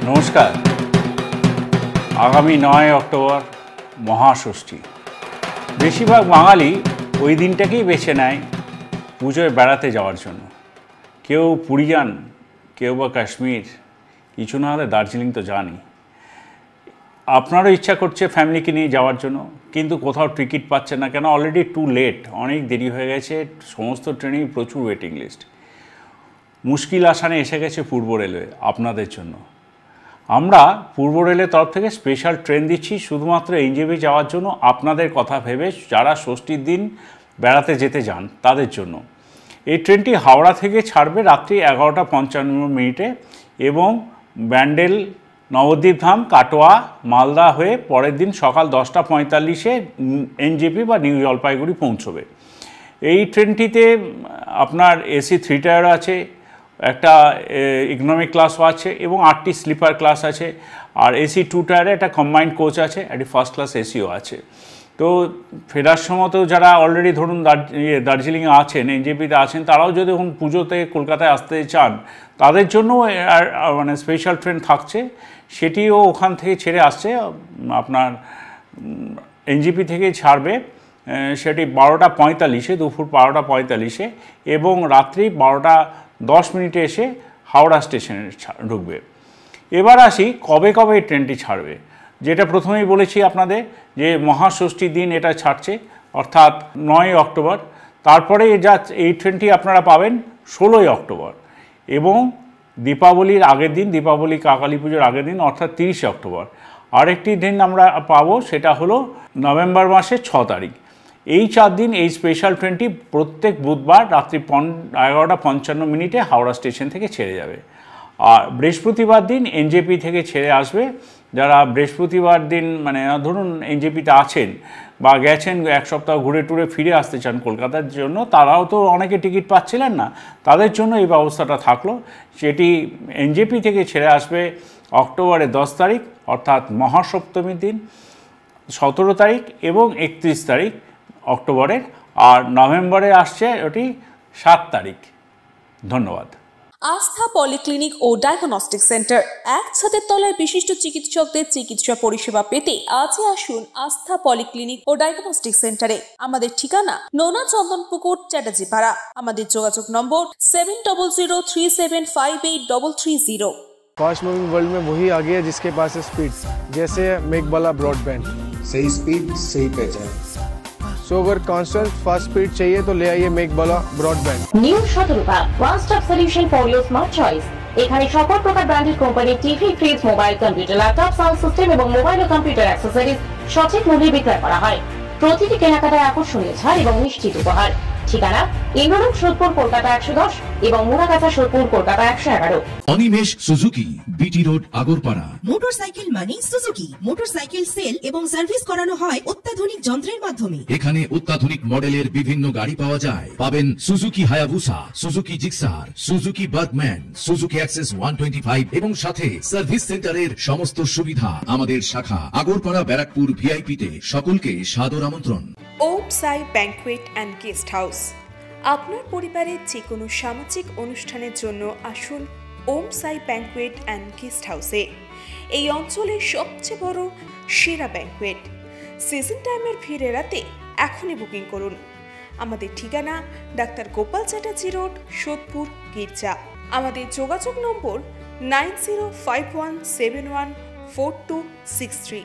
নমস্কার। আগামী 9 অক্টোবর মহাষষ্ঠী। বেশিরভাগ বাঙালি ওই দিনটাকেই বেছে নেয় পুজোয় বেড়াতে যাওয়ার জন্য। কেউ পুরী যান, কেউ বা কাশ্মীর, কিছু না হলে দার্জিলিং তো জানি। আপনারও ইচ্ছা করছে ফ্যামিলিকে নিয়ে যাওয়ার জন্য, কিন্তু কোথাও টিকিট পাচ্ছেন না কেন? অলরেডি টু লেট, অনেক দেরি হয়ে গেছে, সমস্ত ট্রেনেই প্রচুর ওয়েটিং লিস্ট। মুশকিল আসানে এসে গেছে পূর্ব রেলওয়ে আপনাদের জন্য। আমরা পূর্ব রেলের তরফ থেকে স্পেশাল ট্রেন দিচ্ছি শুধুমাত্র এনজেপি যাওয়ার জন্য, আপনাদের কথা ভেবে, যারা ষষ্ঠীর দিন বেড়াতে যেতে যান তাদের জন্য। এই ট্রেনটি হাওড়া থেকে ছাড়বে রাত্রি 11:55 এবং ব্যান্ডেল, নবদ্বীপ ধাম, কাটোয়া, মালদা হয়ে পরের দিন সকাল 10:45 এনজেপি বা নিউ জলপাইগুড়ি পৌঁছবে। এই ট্রেনটিতে আপনার এসি 3 টায়ার আছে, একটা ইকোনমিক ক্লাসও আছে এবং 8টি স্লিপার ক্লাস আছে। আর এসি 2 টায়ারে একটা কম্বাইন্ড কোচ আছে, একটি ফার্স্ট ক্লাস এসিও আছে। তো ফেরার সময় তো যারা অলরেডি ধরুন দার্জিলিংয়ে আছেন, এনজেপিতে আছেন, তারাও যদি এখন পুজোতে কলকাতায় আসতে চান তাদের জন্য মানে স্পেশাল ট্রেন থাকছে। সেটিও ওখান থেকে ছেড়ে আসছে, আপনার এনজেপি থেকে ছাড়বে সেটি 12:45, দুপুর 12:45 এবং রাত্রি 12:10 এসে হাওড়া স্টেশনে ঢুকবে। এবার আসি কবে কবে এই ট্রেনটি ছাড়বে। যেটা প্রথমেই বলেছি আপনাদের যে মহাষষ্ঠীর দিন এটা ছাড়ছে, অর্থাৎ 9 অক্টোবর। তারপরে এই ট্রেনটি আপনারা পাবেন 16 অক্টোবর এবং দীপাবলির আগের দিন, দীপাবলি কালী পুজোর আগের দিন অর্থাৎ 30 অক্টোবর। আরেকটি দিন আমরা পাবো, সেটা হলো নভেম্বর মাসের 6 তারিখ। এই 4 দিন এই স্পেশাল ট্রেনটি প্রত্যেক বুধবার রাত্রি 11:55 হাওড়া স্টেশন থেকে ছেড়ে যাবে। আর বৃহস্পতিবার দিন এনজেপি থেকে ছেড়ে আসবে। যারা বৃহস্পতিবার দিন মানে ধরুন এনজেপিতে আছেন বা গেছেন, এক সপ্তাহ ঘুরে টুরে ফিরে আসতে চান কলকাতার জন্য, তারাও তো অনেকে টিকিট পাচ্ছিলেন না, তাদের জন্য এই ব্যবস্থাটা থাকলো। সেটি এনজেপি থেকে ছেড়ে আসবে অক্টোবরের 10 তারিখ অর্থাৎ মহাসপ্তমীর দিন, 17 তারিখ এবং 31 তারিখ অক্টোবরের। আর নভেম্বরে আসছে ওটি 7 তারিখ। ধন্যবাদ। আস্থা পলিক্লিনিক ও ডায়াগনস্টিক সেন্টার, এক ছাদের তলায় বিশিষ্ট চিকিৎসকদের চিকিৎসা পরিষেবা পেতে আজই আসুন আস্থা পলিক্লিনিক ও ডায়াগনস্টিক সেন্টারে। আমাদের ঠিকানা নোনা চন্দনপুকুর, চ্যাটার্জিপাড়া। আমাদের যোগাযোগ নম্বর 7003758330। फास्ट मूविंग वर्ल्ड में वही आगे है जिसके पास है स्पीड, जैसे मेघबाला ब्रॉडबैंड। सही स्पीड, सही पहचान। सो अगर कॉन्स्टेंट फास्ट स्पीड चाहिए तो ले आइए मेघबाला ब्रॉडबैंड। নিউ সতর্কতা, one stop solution for your smart choice. এখানে সকল প্রকার ব্র্যান্ডেড কোম্পানির TV, fridge, mobile, computer, laptop, sound system এবং মোবাইল ও কম্পিউটার অ্যাক্সেসরিজ সঠিক মূল্যে বিক্রয় করা হয়। প্রতিটি কেনাকাটায় আকর্ষণীয় ছাড় এবং নিশ্চিত উপহার। ঠিকানা ইন্দ্রনগর, সোদপুর, কলকাতা 110 এবং Muragachha, Sodepur, Kolkata 111। Animesh Suzuki, BT road, Agarpara. Motorcycle মানে সুজুকি। মোটরসাইকেল সেল এবং সার্ভিস করানো হয় অত্যাধুনিক যন্ত্রের মাধ্যমে। এখানে অত্যাধুনিক মডেলের বিভিন্ন গাড়ি পাওয়া যায়। পাবেন Suzuki Hayabusa, Suzuki Gixxer, Suzuki Bergman, Suzuki access 125 এবং সাথে সার্ভিস সেন্টারের সমস্ত সুবিধা। আমাদের শাখা আগরপাড়া, ব্যারাকপুর ভিআইপি তে। সকলকে সাদর আমন্ত্রণ। ওম সাই ব্যাংকুয়েট অ্যান্ড গেস্ট হাউস। আপনার পরিবারের যে কোনো সামাজিক অনুষ্ঠানের জন্য আসুন ওম সাই ব্যাংকুয়েট অ্যান্ড গেস্ট হাউসে। এই অঞ্চলের সবচেয়ে বড় সেরা ব্যাংকুয়েট। সিজন টাইমের ভিড় এড়াতে এখনই বুকিং করুন। আমাদের ঠিকানা ডাক্তার গোপাল চ্যাটার্জি রোড, সোদপুর, গির্জা। আমাদের যোগাযোগ নম্বর 9051714263।